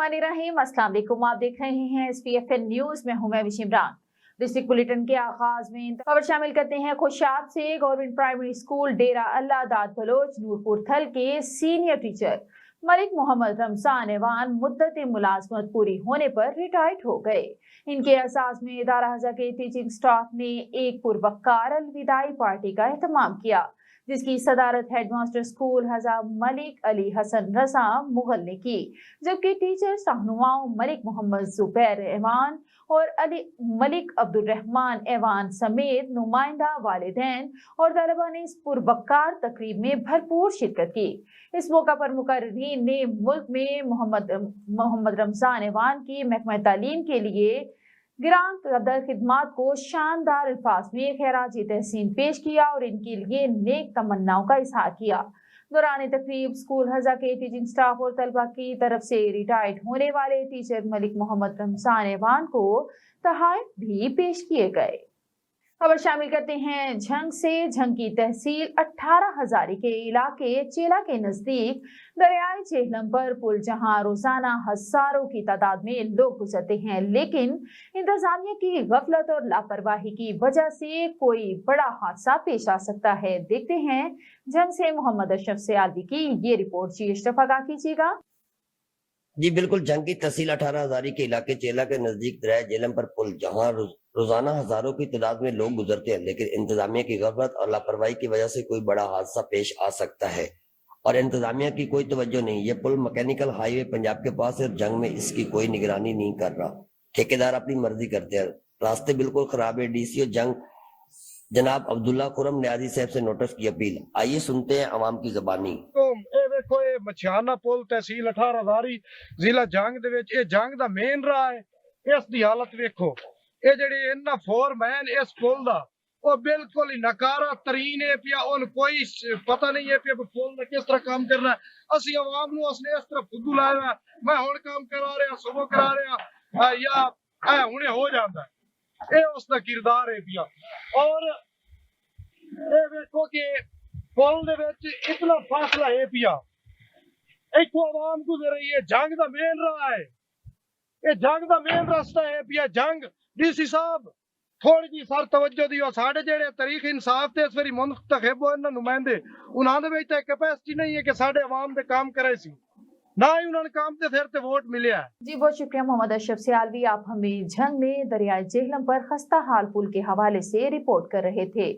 बिस्मिल्लाहिर्रहमानिर्रहीम। अस्सलाम वालेकुम। आप देख रहे हैं SPFN न्यूज में हूं मैं विश इमरान। डिस्ट्रिक्ट बुलेटिन के आगाज में खबर शामिल करते हैं खुशाब से। Government primary school Dera Allah Dad Baloch Noorpur Thal के सीनियर टीचर मलिक मोहम्मद रमजान एवान मुद्दत मुलाजमत पूरी होने पर रिटायर्ड हो गए। इनके एहसास में इदारा हज़ा के टीचिंग स्टाफ ने एक पुरवकार अलविदाई पार्टी का एहतमाम किया, जिसकी सदारत हेडमास्टर स्कूल हज़ा मलिक अली हसन रजा मुगल ने की, जबकि टीचर्स रहनुमाओं मलिक मोहम्मद जुबैर एवान और अली मलिक अब्दुल रहमान एवान समेत नुमाइंदा वालिदैन और तलबा ने इस पुरवकार तकरीब में भरपूर शिरकत की। इस मौका पर मुकर्रीरीन ने मुल्क में मोहम्मद रमजान एवान की महकमा तालीम के लिए गिरान कदर खिदमात को शानदार अल्फाज में खैराजी तहसीन पेश किया और इनके लिए नेक तमन्नाओं का इजहार किया। दौरान तकरीब स्कूल हज़ा के टीचिंग स्टाफ और तलबा की तरफ से रिटायर्ड होने वाले टीचर मलिक मोहम्मद रमजान एवान को तोहफे भी पेश किए गए। खबर शामिल करते हैं झंग से। झंग की तहसील 18 हजारी के इलाके चेला के नजदीक दरियाए झेलम पर पुल जहां रोजाना हजारों की तादाद में लोग गुजरते हैं, लेकिन इंतजामिया की गफलत और लापरवाही की वजह से कोई बड़ा हादसा पेश आ सकता है। देखते हैं झंग से मोहम्मद अशरफ सियालवी की ये रिपोर्ट। जी अशरफ आगाह कीजिएगा। जी बिल्कुल, जंग की तहसील 18 हजारी के इलाके चेला के नजदीक दरियाए झेलम पर पुल जहां रोजाना हजारों की तादाद में लोग गुजरते हैं, लेकिन इंतजामिया की गफलत और लापरवाही की वजह से कोई बड़ा हादसा पेश आ सकता है और इंतजामिया की कोई तवज्जो नहीं। ये पुल मैकेनिकल हाईवे पंजाब के पास है और जंग में इसकी कोई निगरानी नहीं कर रहा। ठेकेदार अपनी मर्जी करते हैं। रास्ते बिल्कुल खराब है। DCO जंग जनाब अब्दुल्ला खुरम न्याजी साहब से नोटिस की अपील। आइए सुनते हैं आवाम की जबानी। देखो ये मछियाना पुल तहसील 18 हजारी जिला जंग दे विच जंग दा मेन राह है। इस दी हालत देखो, ये जेडी इन्ना फोरमैन इस पुल दा वो बिल्कुल ही नकारा तरीन है पिया। उन कोई पता नहीं है पिया पुल दा किस तरह काम करना है। असी आवाम नु उसने इस तरह फुद्दू लाया मैं हुण काम करा रहा सुबह करा रहा या हुणे हो जाता है। ये उसका किरदार है पिया। और ये देखो कि पुल दे विच इतना फासला है पिया, इथों आवाम गुजर रही है। जंग दा मेन राह है, ये जंग दा मेन रास्ता है पिया। जंग DC साहब थोड़ी जी सर तवज्जो दियो। साडे जेड़े तरीक इंसाफ ते इस वारी मुंतखब होए ना नुमाइंदे, उन्हां दे विच कैपेसिटी नहीं है कि साडे आवाम दे काम करे सी, ना ही उन्होंने काम ते फिर ते वोट मिले है। जी बहुत शुक्रिया मोहम्मद अशरफ सियालवी। आप हमें झंग में दरियाए झेलम पर खस्ता हाल पुल के हवाले से रिपोर्ट कर रहे थे।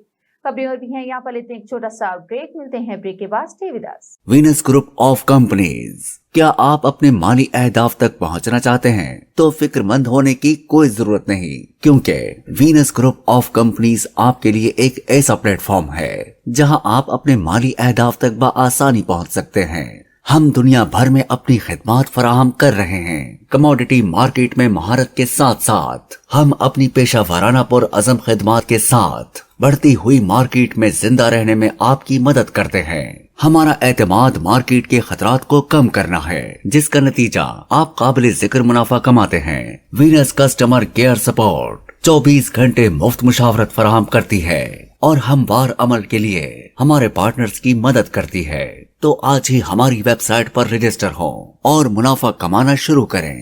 खबरें और भी हैं, यहाँ पर लेते हैं एक छोटा सा ब्रेक। मिलते हैं ब्रेक के बाद। Stay with us. Venus group of companies. क्या आप अपने माली अहदाफ तक पहुंचना चाहते हैं? तो फिक्रमंद होने की कोई जरूरत नहीं, क्योंकि वीनस ग्रुप ऑफ कंपनीज आपके लिए एक ऐसा प्लेटफॉर्म है जहां आप अपने माली अहदाफ तक बआसानी पहुंच सकते हैं। हम दुनिया भर में अपनी खिदमत फराहम कर रहे हैं। कमोडिटी मार्केट में महारत के साथ साथ हम अपनी पेशा वाराना पुर अज़म खिदमत के साथ बढ़ती हुई मार्केट में जिंदा रहने में आपकी मदद करते हैं। हमारा एतमाद मार्केट के खतरात को कम करना है, जिसका नतीजा आप काबिल जिक्र मुनाफा कमाते हैं। वीनस कस्टमर केयर सपोर्ट 24 घंटे मुफ्त मुशावरत फराहम करती है और हमवार अमल के लिए हमारे पार्टनर्स की मदद करती है। तो आज ही हमारी वेबसाइट पर रजिस्टर हो और मुनाफा कमाना शुरू करें।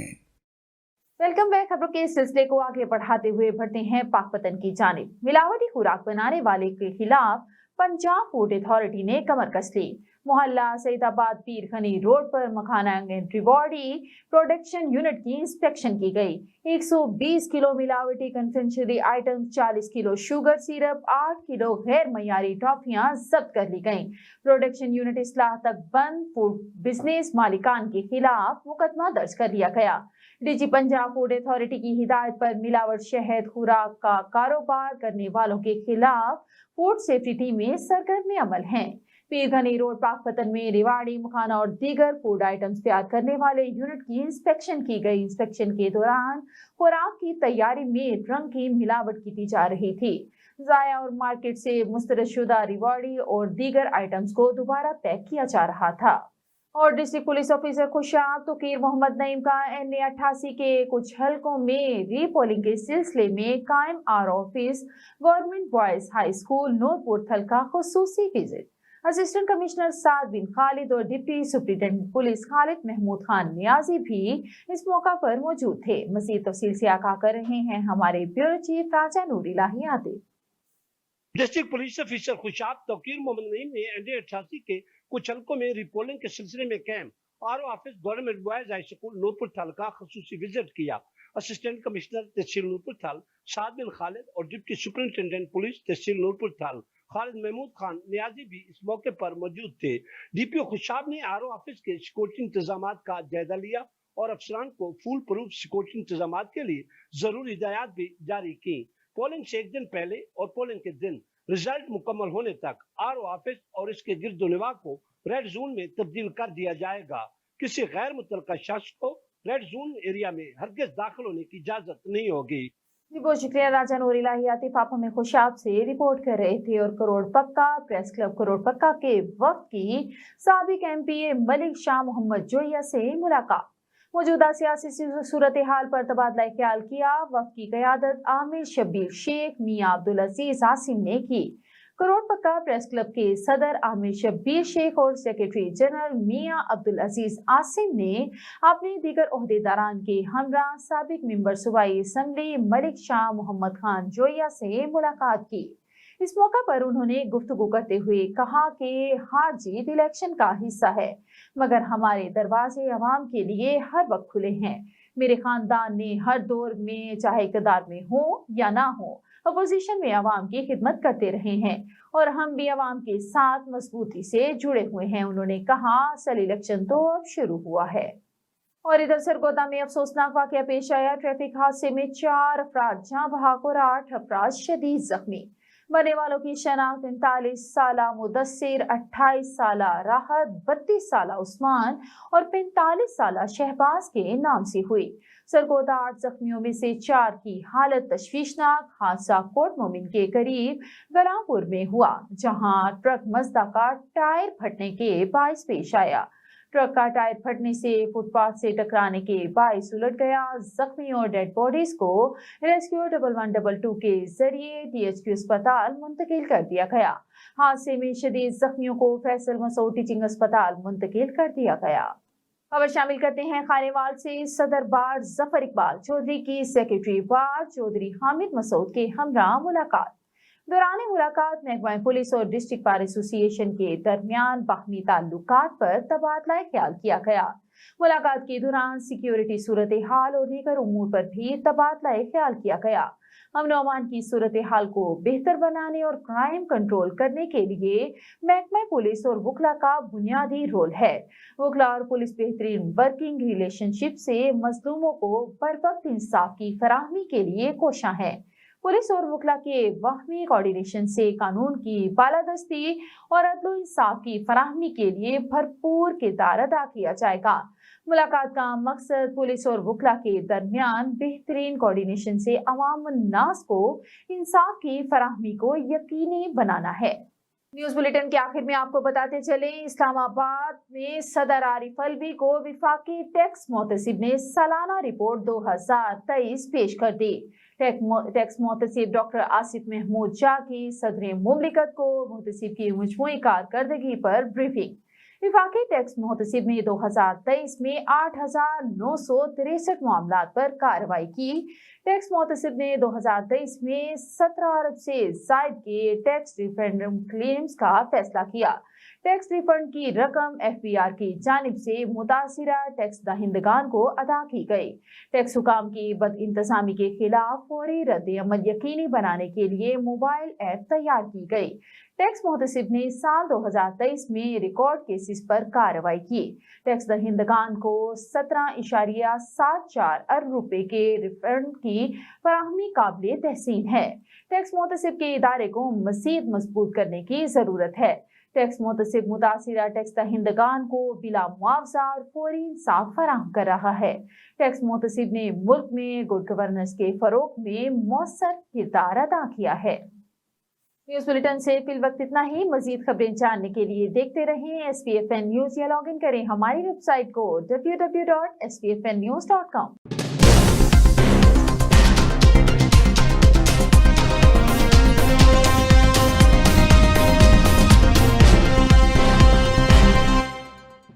Welcome back. खबरों के सिलसिले को आगे बढ़ाते हुए बढ़ते हैं पाकपतन की जानिब। मिलावटी खुराक बनाने वाले के खिलाफ पंजाब फूड अथॉरिटी ने कमर कस ली। मोहल्ला सईदाबाद पीर खनी रोड पर मखाना एंट्री बॉडी प्रोडक्शन यूनिट की इंस्पेक्शन की गई। 120 किलो मिलावटी confectionery item, 40 kilo sugar syrup, 8 kilo गैर मयारी टॉफियां जब्त कर ली गईं। प्रोडक्शन यूनिट इस्लाह तक बंद फूड बिजनेस मालिकान के खिलाफ मुकदमा दर्ज कर लिया गया। DG पंजाब फूड अथॉरिटी की हिदायत पर मिलावट शहद खुराक का कारोबार करने वालों के खिलाफ फूड सेफ्टी टीमें सरगर्म अमल हैं। पीरगनी रोड पाकपतन में रिवाड़ी, मखाना और दीगर फूड आइटम्स तैयार करने वाले यूनिट की इंस्पेक्शन की गई। इंस्पेक्शन के दौरान खुराक की तैयारी में रंग की मिलावट की जा रही थी। जाया और मार्केट से मुस्तरदशुदा रिवाड़ी और दीगर आइटम्स को दोबारा पैक किया जा रहा था। और district police officer Khushab Tauqir Mohammad Naeem का NA 88 के कुछ हलकों में रीपोलिंग के सिलसिले में कायम R office government boys high school Noorpur Thal का खुसूसी visit. Assistant commissioner Saad bin Khalid और deputy superintendent police Khalid Mahmood Khan Niazi भी इस मौका पर मौजूद थे। मजीद तफसील से आगाह कर रहे हैं हमारे bureau chief Raja Noor Elahi Adil. District police officer Khushab Tauqeer Muhammad Naeem ने ND88 के कुछ हलकों में रिपोलिंग के सिलसिले में camp RO office government boys high school Noorpur Thal का खसूसी विजिट किया। असिस्टेंट कमिश्नर तहसील नूरपुर थल साद बिन खालिद और डिप्टी सुपरिंटेंडेंट पुलिस तहसील नूरपुर थल खालिद महमूद खान नियाजी भी इस मौके पर मौजूद थे। DPO खुशाब ने RO ऑफिस के सिक्योरिटी इंतजाम का जायजा लिया और अफसरान को फुल प्रूफ सिक्योरिटी इंतजाम के लिए जरूरी हिदायत भी जारी की। पोलिंग से एक दिन पहले और पोलिंग के दिन रिजल्ट मुकम्मल होने तक RO ऑफिस और इसके गिरदोनवा को रेड जोन में तब्दील कर दिया जाएगा। किसी गैर मुतल्लका शख्स को रेड जोन एरिया में हरगिज़ दाखिल होने की इजाजत नहीं होगी। जी बहुत शुक्रिया राजा नूर इलाही आतिफ, आप हमें खुशाब से रिपोर्ट कर रहे थे। और करोड़ पक्का प्रेस क्लब करोड़ पक्का के वक्त की साबिक MPA मलिक शाह मोहम्मद जोया से मुलाकात। मौजूदा सियासी सूरत हाल पर तबादला ख्याल किया। वक्त की क़यादत आमिर शब्बीर शेख मियां अब्दुल अजीज आसिम ने की। करोड़ पक्का प्रेस क्लब के सदर आमिर शब्बीर शेख और सेक्रेटरी जनरल मियां अब्दुल अजीज आसिम ने अपने दीगर ओहदेदारान के हमरा साबिक मेंबर सूबाई असम्बली मलिक शाह मोहम्मद खान जोया से मुलाकात की। इस मौका पर उन्होंने गुफ्तगू करते हुए कहा कि हार जीत इलेक्शन का हिस्सा है, मगर हमारे दरवाजे अवाम के लिए हर वक्त खुले हैं। मेरे खानदान ने हर दौर में चाहे इक़्तिदार में हो या ना हो अपोजिशन में अवाम की खिदमत करते रहे हैं और हम भी अवाम के साथ मजबूती से जुड़े हुए हैं। उन्होंने कहा असल इलेक्शन तो अब शुरू हुआ है। और इधर सरगोदा में अफसोसनाक वाकया पेश आया। ट्रैफिक हादसे में 4 अफराद जाँ बहक और 8 अफराद शदीद जख्मी। मरने वालों की शनाख्त 39 साला मुदस्सिर, 28 साला राहत, 32 साला उस्मान और 45 साला शहबाज के नाम से हुई। सरगोदा 8 जख्मियों में से 4 की हालत तशवीशनाक। हादसा कोट मोमिन के करीब गलामपुर में हुआ, जहां ट्रक मजदा का टायर फटने के बाइस पेश आया। ट्रक का टायर फटने से फुटपाथ से टकराने के बाइस उलट गया। जख्मी और डेड बॉडीज को रेस्क्यू 1112 के जरिए DHQ अस्पताल मुंतकिल कर दिया गया। हादसे में शदीद जख्मियों को फैसल मसूद टीचिंग अस्पताल मुंतकिल कर दिया गया। खबर शामिल करते हैं खानेवाल से। सदर बार जफर इकबाल चौधरी की सेक्रेटरी बार चौधरी हामिद मसूद के हमरा मुलाकात। दौरान मुलाकात महकमा पुलिस और डिस्ट्रिक्ट बार एसोसिएशन के दरमियान बाहमी ताल्लुकात पर तबादला ख्याल किया गया। मुलाकात के दौरान सिक्योरिटी सूरत हाल और दीगर उमूर पर भी तबादला ख्याल किया गया। अमन और अमान की सूरत हाल को बेहतर बनाने और क्राइम कंट्रोल करने के लिए महकमा पुलिस और वकला का बुनियादी रोल है। वकला और पुलिस बेहतरीन वर्किंग रिलेशनशिप से मजलूमों को बर वक्त इंसाफ की फराहमी के लिए कोशां है। पुलिस और वकला के वाहमी कोऑर्डिनेशन से कानून की बालादस्ती और अदल इंसाफ की फराहमी के लिए भरपूर किरदार अदा किया जाएगा। मुलाकात का मकसद पुलिस और वकला के दरमियान बेहतरीन कोऑर्डिनेशन से अवाम नास को इंसाफ की फराहमी को यकीनी बनाना है। न्यूज बुलेटिन के आखिर में आपको बताते चले, इस्लामाबाद में सदर आरिफ अलवी को विफाकी टैक्स मोहतसिब ने सालाना रिपोर्ट 2023 पेश कर दी। टैक्स मोहतसिब डॉक्टर आसिफ महमूद शाह की सदर मुमलिकत को मोहतसिब की मजमूई कारकर्दगी पर ब्रीफिंग। विफाकी टैक्स मोहतसिब ने 2023 में 8,963 मामलात पर कार्रवाई की। टैक्स मोहतसिब ने 2023 में 17 अरब से जायद के टैक्स रिफंड क्लेम्स का फैसला किया। टैक्स रिफंड की रकम FBR की जानिब से मुतासिरा टैक्स दहिंदगान को अदा की गई। टैक्स हुकाम की बद इंतजामी के खिलाफ फौरी रद्द अमल यकीनी बनाने के लिए मोबाइल ऐप तैयार की गई। टैक्स मोहतसिब ने साल 2023 में रिकॉर्ड केसेस पर कार्रवाई की। टैक्स दहिंदगान को 17.74 अरब रुपए के रिफंड की फराहमी काबिल तहसीन है। टैक्स मोहतसिब के इदारे को मजीद मजबूत करने की जरूरत है। टैक्स मोहतसिब मुतासिरा टैक्स दहिंदगान को बिला मुआवजा और फौरी इंसाफ फराहम कर रहा है। टैक्स मोहतसिब ने मुल्क में गुड गवर्नेंस के फरोग में मौसर किरदार अदा किया है। न्यूज बुलेटिन से फिल वक्त इतना ही। मजीद खबरें जानने के लिए देखते रहें SPFN न्यूज या लॉग इन करें हमारी वेबसाइट को www.spfnnews.com।